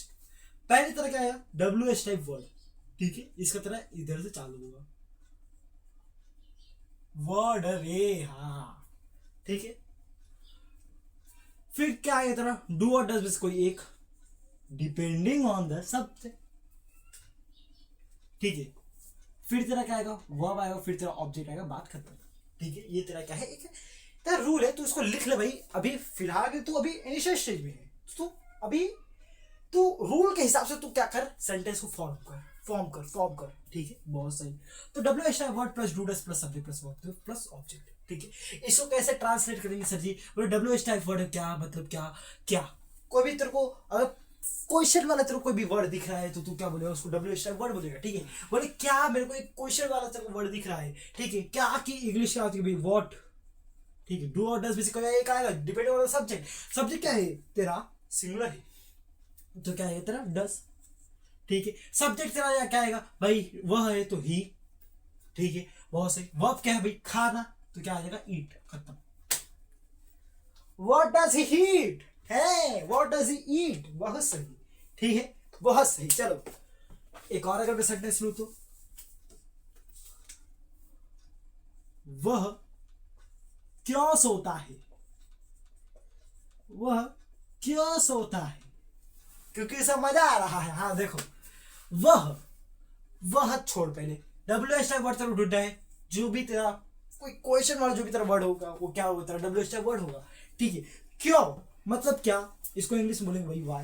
पहली तरह क्या है, डब्ल्यू एच टाइप वर्ड, ठीक है, इसका तरह इधर से चालू होगा वर्ड रे, हाँ, ठीक है। फिर क्या है तरह, डू और डज में से कोई एक, डिपेंडिंग ऑन द सब्जेक्ट, ठीक है। फिर तेरा क्या आएगा, वर्ब आएगा, फिर तेरा ऑब्जेक्ट आएगा, बात खत्म, ठीक है। ये तेरा क्या है, एक तेरा रूल है, तू इसको लिख ले भाई। अभी फिलहाल तू अभी इनिशियल स्टेज में है, तो अभी तू रूल के हिसाब से तू क्या कर, सेंटेंस को फॉर्म कर, फॉर्म कर, ठीक है, बहुत सही। तो W H word plus do does plus subject plus verb plus object, ठीक है। इसको कैसे ट्रांसलेट करेंगे सर जी, बोले डब्ल्यू एच टाइप वर्ड क्या मतलब, क्या क्या, कोई भी तेरे को अगर क्वेश्चन वाला तेरे को कोई भी वर्ड दिख रहा है तो तू क्या बोलेगा, उसको डब्ल्यू एच टाइप वर्ड बोलेगा, ठीक है। बोले क्या मेरे को एक क्वेश्चन वाला तेरे को वर्ड दिख रहा है, ठीक है, क्या की इंग्लिश क्या होती है भाई, व्हाट, ठीक है। डू और डज में से कोई एक आएगा, डिपेंडिंग ऑन सब्जेक्ट, सब्जेक्ट क्या है तेरा, सिंगुलर है, तो क्या है तेरा डस, ठीक है। सब्जेक्ट तेरा क्या आएगा भाई, वह है तो ही, ठीक है, बहुत सही। वर्ब क्या है भाई, खाना, तो क्या आ जाएगा ईट, खत्म। व्हाट डज ही ईट है, व्हाट डज ही ईट, बहुत सही, ठीक है, बहुत सही। चलो एक और अगर मैं सेंटेंस लूं तो, वह क्यों सोता है, वह क्यों सोता है, क्योंकि इसे मजा आ रहा है, हाँ देखो, वह छोड़, पहले डब्ल्यू एच टाइप वर्ड तेरा ढूंढना है, जो भी तेरा कोई क्वेश्चन वाला जो भी तेरा वर्ड होगा वो क्या होगा, तेरा डब्ल्यू एच टाइप वर्ड होगा, ठीक है। क्यों मतलब क्या, इसको इंग्लिश में बोलेंगे भाई वाई,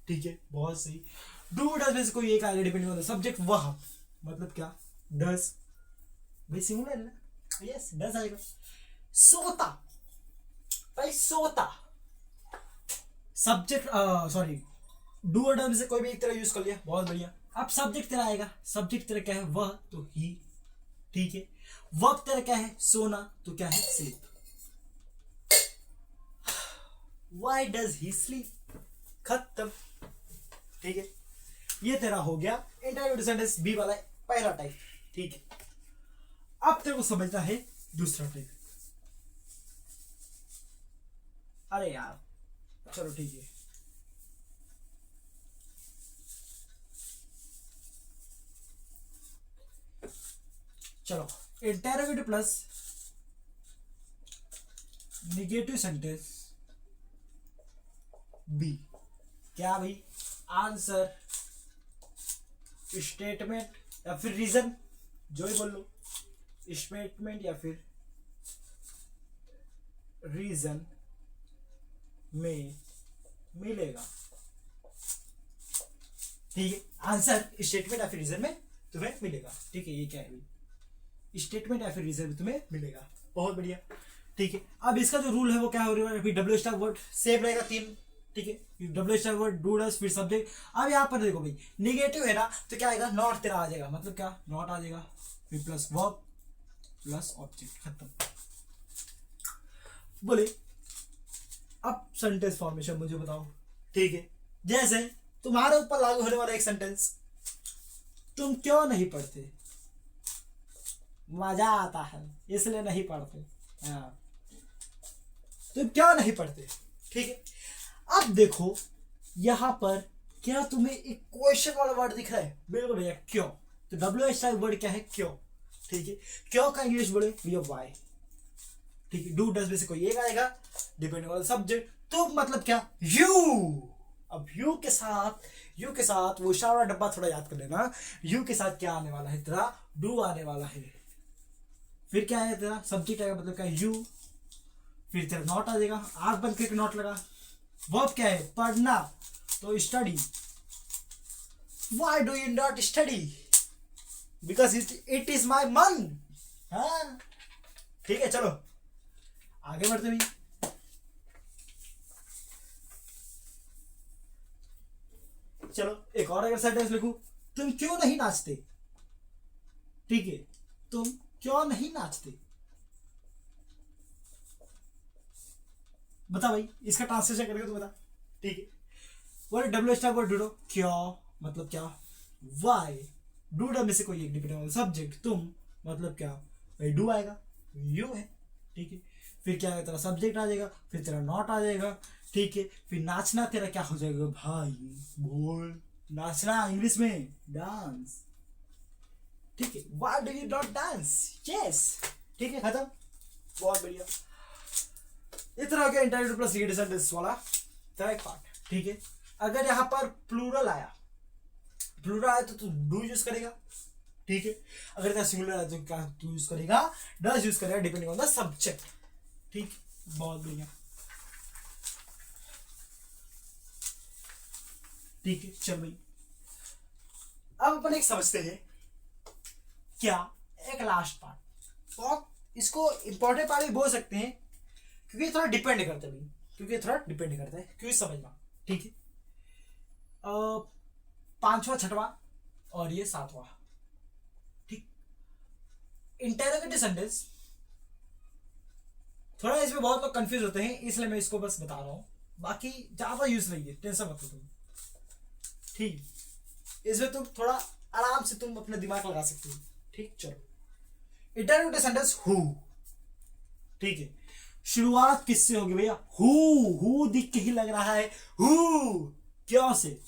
ठीक है, बहुत सही। डू डज में से कोई एक आएगा, डिपेंडिंग ऑन द सब्जेक्ट, वह मतलब क्या, डज, भाई सिंगुलर है ना, यस डज आएगा। सोता भाई, सोता, सब्जेक्ट सॉरी डू और डन से कोई भी एक तरह यूज कर लिया, बहुत बढ़िया। अब सब्जेक्ट तेरा आएगा, सब्जेक्ट तेरा क्या है, वह, तो ही, ठीक है। वर्ब तेरा क्या है, सोना, तो क्या है, sleep. Why does he sleep? खत्म, ठीक है। ये तेरा हो गया इंटरोगेटिव सेंटेंस बी वाला पहला टाइप, ठीक है। अब तेरे को समझना है दूसरा टाइप। अरे यार चलो ठीक है, चलो interrogative plus negative sentence B, क्या भाई, आंसर, स्टेटमेंट या फिर रीजन, जो ही बोल लो, स्टेटमेंट या फिर रीजन में मिलेगा, ठीक है। आंसर स्टेटमेंट या फिर रीजन में तुम्हें मिलेगा, ठीक है। ये क्या है भाई, स्टेटमेंट या फिर रीजन में तुम्हें मिलेगा, बहुत बढ़िया, ठीक है। अब इसका जो रूल है वो क्या हो रहा है, डब्ल्यू स्टार वर्ड सेम रहेगा तीन, ठीक है। W star word, do does, फिर सब्जेक्ट। अब यहाँ पर देखो भाई निगेटिव है ना, तो क्या आएगा, नॉट तेरा आ जाएगा, मतलब क्या, नॉट आ जाएगा, फिर प्लस वर्ब प्लस ऑब्जेक्ट, खत्म। बोले अब सेंटेंस फॉर्मेशन मुझे बताओ, ठीक है। जैसे तुम्हारे ऊपर लागू होने वाला एक सेंटेंस, तुम क्यों नहीं पढ़ते, मजा आता है इसलिए नहीं पढ़ते, हाँ, तुम क्यों नहीं पढ़ते, ठीक है। अब देखो यहां पर क्या तुम्हें एक क्वेश्चन वाला वर्ड दिख रहा है, बिल्कुल भैया, क्यों। तो डब्ल्यू एच टाइप वर्ड क्या है, क्यों, ठीक है। क्यों का इंग्लिश बोले भैया वाई, ठीक है। डू डज में से कोई एक आएगा, डिपेंडिंग ऑन सब्जेक्ट, तो मतलब क्या, यू। अब यू के साथ वो इशारा डब्बा थोड़ा याद कर लेना, यू के साथ क्या आने वाला है तेरा, डू आने वाला है, फिर क्या है तेरा सब्जेक्ट आएगा, मतलब क्या, यू, फिर तेरा नॉट आ जाएगा, आंख बंद करके नॉट लगा। वर्ब क्या है, पढ़ना, तो study. Why do you not study? Because it is my मन, हाँ, ठीक है। चलो आगे बढ़ते भी, चलो एक और अगर सेंटेंस लिखूं, तुम क्यों नहीं नाचते, ठीक है, तुम क्यों नहीं नाचते, बता भाई, इसका ट्रांसलेशन करके तू बता, ठीक है। वो डब्ल्यू स्टार वर्ड ढूंढो, क्यों मतलब क्या, वाई, डूडा में से कोई एक डिपेंडिंग सब्जेक्ट, तुम मतलब क्या, भाई डू आएगा, यू है, ठीक है। फिर क्या है तेरा सब्जेक्ट आ जाएगा, फिर तेरा नॉट आ जाएगा, ठीक है। फिर नाचना तेरा क्या हो जाएगा भाई, बोल, नाचना इंग्लिश में डांस, ठीक है। Why do you not dance, yes, ठीक है, खत्म, बहुत बढ़िया। इतना हो गया इंटरव्यू प्लस लीड सेंटेंस वाला तेरा एक पार्ट, ठीक है। अगर यहां पर प्लूरल आया तो तू डू यूज करेगा, ठीक है। अगर तेरा सिंगुलर आया तो क्या तू यूज करेगा, डज यूज करेगा, डिपेंडिंग ऑन द सब्जेक्ट, ठीक, बहुत बढ़िया, ठीक है। चल भाई अब अपन एक समझते हैं क्या, एक लास्ट पार्ट, तो इसको इंपॉर्टेंट पार्ट भी बोल सकते हैं, क्योंकि थोड़ा डिपेंड करता है, क्योंकि समझना, ठीक है। पांचवा, छठवा और ये सातवां, ठीक। इंटरोगेटिव सेंटेंस थोड़ा इसमें बहुत लोग कंफ्यूज होते हैं, इसलिए मैं इसको बस बता रहा हूं, बाकी ज्यादा यूज नहीं है, टेंशन मत लो तुम, ठीक। इसमें तुम थोड़ा आराम से तुम अपना दिमाग लगा सकते हो, ठीक। चलो इंटरोगेटिव सेंटेंस हु, ठीक है। शुरुआत किससे होगी भैया, हु दिख के ही लग रहा है, हु क्यों से,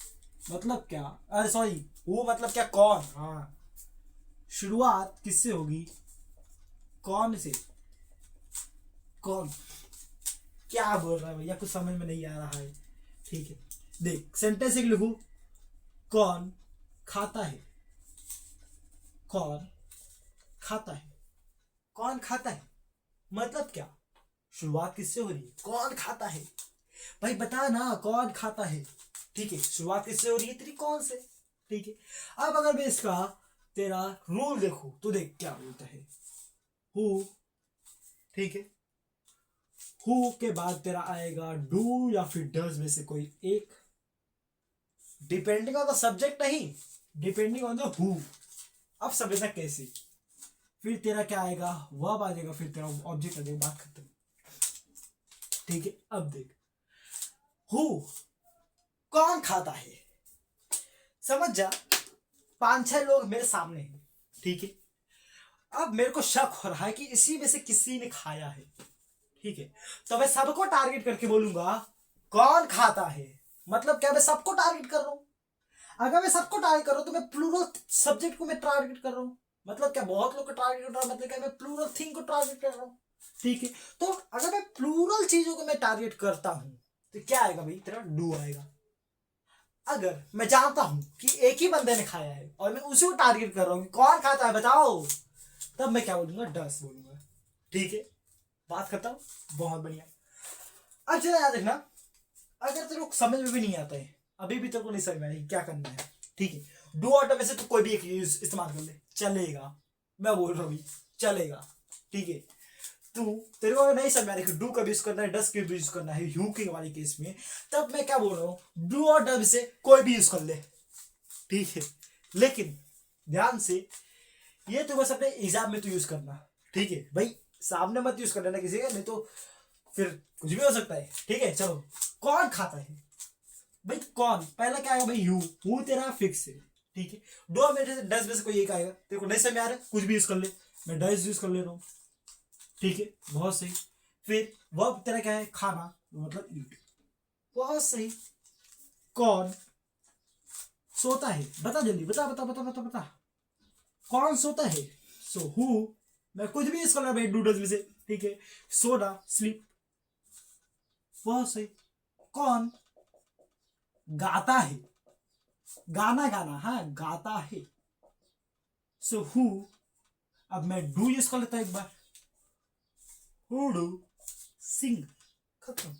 मतलब क्या, अरे सॉरी, हु मतलब क्या, कौन, हाँ। शुरुआत किससे होगी, कौन से, कौन, क्या बोल रहा है भैया, कुछ समझ में नहीं आ रहा है, ठीक है। देख सेंटेंस एक लिखू, कौन खाता है, कौन खाता है, कौन खाता है, मतलब क्या, शुरुआत किससे हो रही है, कौन खाता है, भाई बता ना, कौन खाता है, ठीक है। शुरुआत किससे हो रही है, तेरी कौन से, ठीक है। अब अगर मैं इसका तेरा रूल देखूं तो देख क्या बोलता है, हु, ठीक है। हु के बाद तेरा आएगा डू या फिर डज में से कोई एक, डिपेंडिंग ऑन द सब्जेक्ट नहीं, डिपेंडिंग ऑन द हु। अब समझना कैसे। फिर तेरा क्या आएगा, वर्ब आ जाएगा, फिर तेरा ऑब्जेक्ट आ जाएगा, बात खत्म। ठीक है, अब देख, हु कौन खाता है, समझ जा। 5-6 लोग मेरे सामने हैं, ठीक है। अब मेरे को शक हो रहा है कि इसी में से किसी ने खाया है, ठीक है। तो मैं सबको टारगेट करके बोलूंगा कौन खाता है, मतलब क्या मैं सबको टारगेट कर रहा हूं। अगर मैं सबको टारगेट कर रहा हूं तो मैं प्लूरल सब्जेक्ट को मैं टारगेट कर रहा हूं, मतलब क्या बहुत लोग को टारगेट कर रहा हूं, मतलब क्या मैं प्लूरल थिंग को टारगेट कर रहा हूं, ठीक है। तो अगर मैं प्लूरल चीजों को मैं टारगेट करता हूं तो क्या आएगा भाई, तेरा डू आएगा। अगर मैं जानता हूं कि एक ही बंदे ने खाया है और मैं उसी को टारगेट कर रहा हूं कि कौन खाता है बताओ, तब मैं क्या बोलूंगा, डस बोलूंगा, ठीक है। बात खत्म, बहुत बढ़िया। अब चलो याद रखना, अगर तेरे को समझ में भी नहीं आता है, अभी भी तेरे को नहीं समझ में आएगी क्या करना है, ठीक है। डू और डब में से तो कोई भी एक यूज इस्तेमाल कर ले, चलेगा। मैं बोल रहा हूँ चलेगा, ठीक है। तू तेरे को नहीं समझ में आ रहा कि डू कब यूज करना है, डस कब यूज करना है यू के वाले केस में, तब मैं क्या बोल रहा हूँ, डू और डब से कोई भी यूज कर ले, ठीक है। लेकिन ध्यान से, ये तो बस अपने एग्जाम में तो यूज करना, ठीक है भाई। सामने मत यूज कर लेना किसी का, नहीं तो फिर कुछ भी हो सकता है, ठीक है। चलो, कौन खाता है भाई, कौन पहला क्या आएगा भाई, यू, हूँ तेरा फिक्स है, ठीक है। दो में से 10 में से कोई एक आएगा, तेरे को नहीं समझ आ रहा कुछ भी यूज कर ले, मैं डज यूज कर ले रहा हूँ, ठीक है, बहुत सही। फिर वर्ब तेरा क्या है, खाना, मतलब ईट, बहुत सही। कौन सोता है, बता जल्दी, बता बता बता बता बता, कौन सोता है। सो हु, मैं कुछ भी यूज कर रहा भाई डू डज में से, ठीक है। सोना, स्लीप, बहुत सही। कौन गाता है, गाना गाना, हाँ गाता है। सो हु, अब मैं डू यूज कर लेता हूं एक बार, हु डू सिंग, खत्म।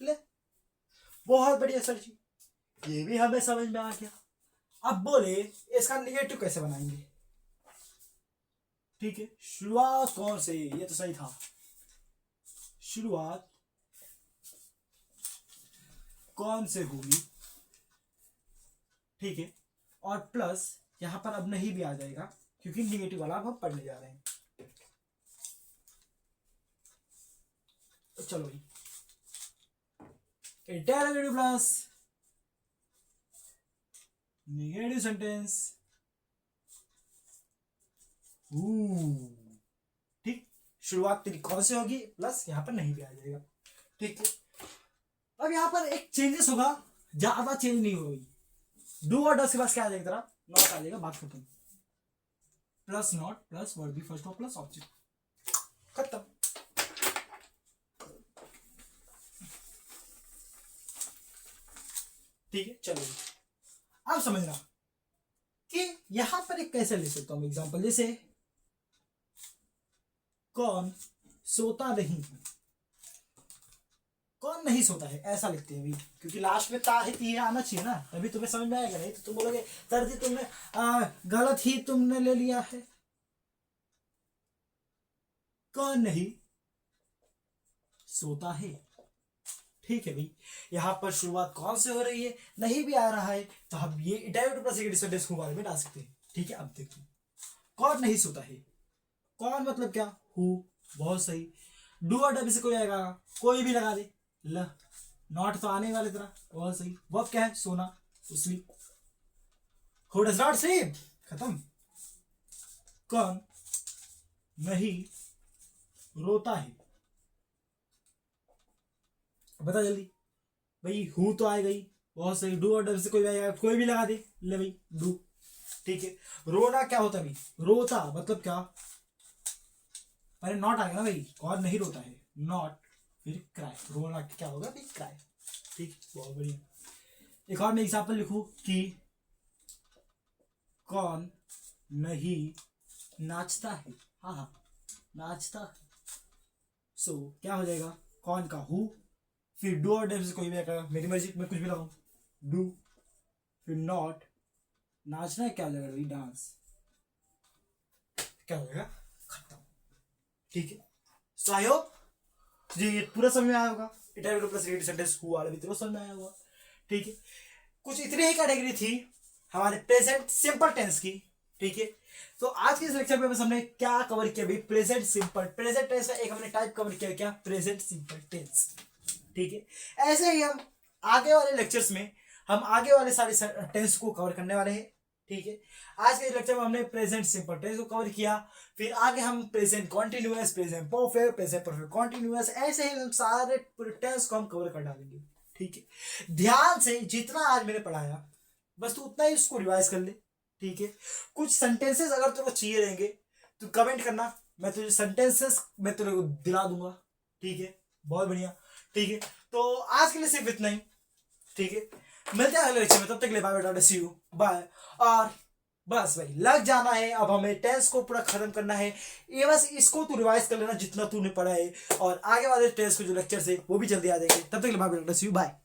ले, बहुत बढ़िया सर जी, ये भी हमें समझ में आ गया। अब बोले इसका निगेटिव कैसे बनाएंगे, ठीक है। शुरुआत कौन से, ये तो सही था, शुरुआत कौन से होगी, ठीक है। और प्लस यहां पर अब नहीं भी आ जाएगा क्योंकि निगेटिव वाला अब हम पढ़ने जा रहे हैं। तो चलो भाई, इंटरोगेटिव प्लस निगेटिव सेंटेंस, ठीक। शुरुआत तेरी कौन से होगी, प्लस यहां पर नहीं भी आ जाएगा, ठीक है। अब यहां पर एक चेंजेस होगा, ज्यादा चेंज नहीं होगी। डू और डस के पास क्या आ जाएगा, तेरा नॉट आ जाएगा, बात खत्म। प्लस नॉट प्लस वर्ड भी फर्स्ट और प्लस ऑब्जेक्ट, खत्म। ठीक है, चलो अब समझना कि यहां पर एक कैसे ले सकता हूं एग्जांपल, जैसे कौन सोता नहीं, कौन नहीं सोता है, ऐसा लिखते हैं भाई, क्योंकि लास्ट में ता है ती है आना चाहिए ना, तभी तुम्हें समझ में आएगा, नहीं तो तुम बोलोगे सर जी तुमने गलत ही तुमने ले लिया है। कौन नहीं सोता है, ठीक है भाई। यहां पर शुरुआत कौन से हो रही है, नहीं भी आ रहा है, तो हम ये डायरेक्ट प्लस डिसऑर्डर के बारे में डाल सकते हैं, ठीक है। अब देखो, कौन नहीं सोता है, कौन मतलब क्या, हु, बहुत सही। डू और डब से कोई आएगा, कोई भी लगा दे, ल, नॉट तो आने वाले तरह, बहुत सही। वर्ब क्या है, सोना, sleep, who does not sleep, खत्म। कौन नहीं रोता है, बता जल्दी भाई, हु तो आए गई, बहुत सही। डू और डब से कोई भी आएगा, कोई भी लगा दे, ले भाई डू, ठीक है। रोना क्या होता है भाई, रोता मतलब क्या, अरे नॉट आ गया ना भाई, कौन नहीं रोता है, नॉट, फिर क्राई, रोना क्या होगा भाई, क्राई, ठीक, बहुत बढ़िया। एक और मैं एग्जाम्पल लिखूं कि कौन नहीं नाचता है, हाँ हाँ नाचता है। सो क्या हो जाएगा, कौन का हु, फिर डू और डब से कोई भी आएगा, मेरी मर्जी मैं कुछ भी लगाऊं, डू, फिर नॉट, नाचना है क्या हो जाएगा भाई, डांस, क्या हो जाएगा, खत्म, ठीक है। सो आई होप तुझे ये पूरा समझ में आया होगा, interrogative plus negative sentence who वाला भी तेरे को समझ में आया होगा। ठीक है, कुछ इतनी ही कैटेगरी थी हमारे प्रेजेंट सिंपल टेंस की। ठीक है, तो आज के इस लेक्चर में बस हमने क्या कवर किया भाई, प्रेजेंट सिंपल, प्रेजेंट टेंस का एक हमने टाइप कवर किया, क्या, प्रेजेंट सिंपल टेंस। ठीक है, ऐसे ही हम आगे वाले लेक्चर्स में हम आगे वाले सारे टेंस को कवर करने वाले हैं। ठीक है, आज के लेक्चर में हमने प्रेजेंट सिंपल टेंस को कवर किया, फिर आगे हम present continuous, present perfect, present perfect continuous, ऐसे ही हम सारे पूरे टेंस को हम कवर कर डालेंगे। ठीक है, ध्यान से जितना आज मैंने पढ़ाया बस तू उतना ही उसको रिवाइज कर ले। ठीक है, कुछ सेंटेंसेस अगर तेरे को चाहिए रहेंगे तो कमेंट करना, मैं तुझे सेंटेंसेस मैं तेरे को दिला दूंगा। ठीक है, बहुत बढ़िया। ठीक है, तो आज के लिए सिर्फ इतना ही। ठीक है, मिलते हैं अगले लेक्चर में, तब तक के लिए bye bye, see you bye. और बस भाई लग जाना है, अब हमें टेंस को पूरा खत्म करना है, ये बस इसको तू रिवाइज कर लेना जितना तूने पढ़ा है, और आगे वाले टेंस को जो लेक्चर है वो भी जल्दी आ जाएंगे। तब तक के लिए bye bye, see you bye.